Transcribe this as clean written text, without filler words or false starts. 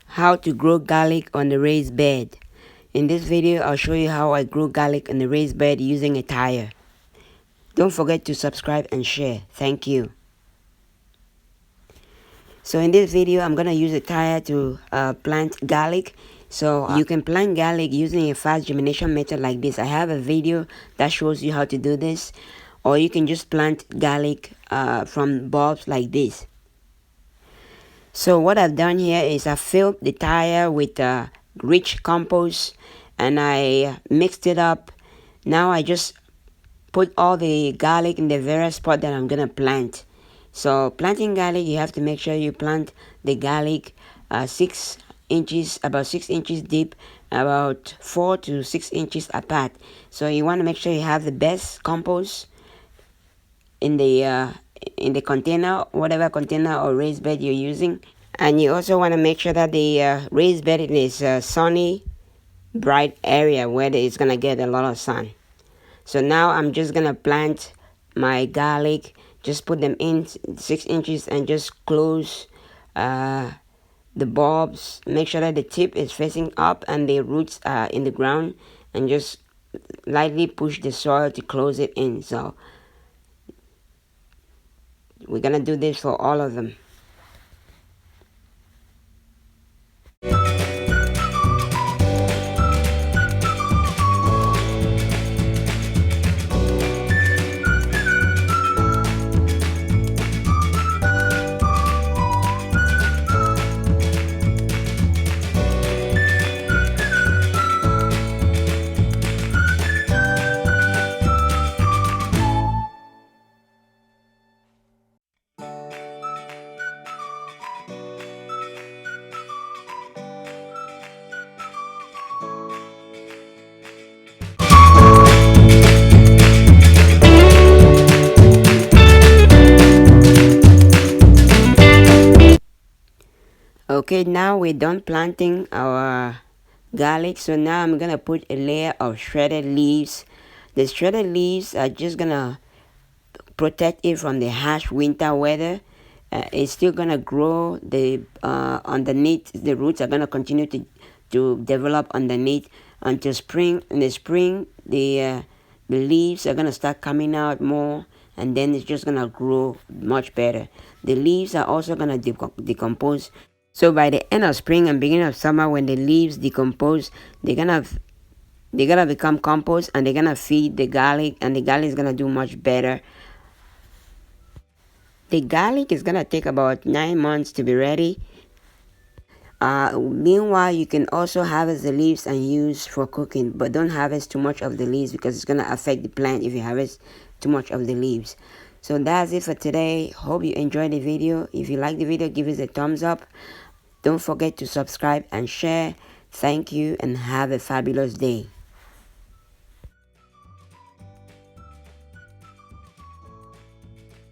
How to grow garlic on the raised bed. In this video, I'll show you how I grew garlic on the raised bed using a tire. Don't forget to subscribe and share. Thank you. So in this video, I'm going to use a tire to plant garlic. So you can plant garlic using a fast germination method like this. I have a video that shows you how to do this. Or you can just plant garlic from bulbs like this. So what I've done here is I filled the tire with rich compost and I mixed it up. Now I just put all the garlic in the various spot that I'm gonna plant. So planting garlic, you have to make sure you plant the garlic 6 inches, about 6 inches deep, about 4 to 6 inches apart. So you want to make sure you have the best compost in the container, whatever container or raised bed you're using. And you also want to make sure that the raised bed is a sunny, bright area where it's going to get a lot of sun. So now I'm just going to plant my garlic, just put them in 6 inches and just close the bulbs. Make sure that the tip is facing up and the roots are in the ground, and just lightly push the soil to close it in. So we're going to do this for all of them. Okay, now we're done planting our garlic. So now I'm gonna put a layer of shredded leaves. The shredded leaves are just gonna protect it from the harsh winter weather. It's still gonna grow the underneath. The roots are gonna continue to develop underneath until spring. In the spring, the leaves are gonna start coming out more, and then it's just gonna grow much better. The leaves are also gonna decompose. So by the end of spring and beginning of summer, when the leaves decompose, they're gonna become compost, and they're gonna feed the garlic, and the garlic is gonna do much better. The garlic is gonna take about 9 months to be ready. Meanwhile, you can also harvest the leaves and use for cooking, but don't harvest too much of the leaves because it's gonna affect the plant if you harvest too much of the leaves. So that's it for today. Hope you enjoyed the video. If you like the video, give us a thumbs up. Don't forget to subscribe and share. Thank you and have a fabulous day.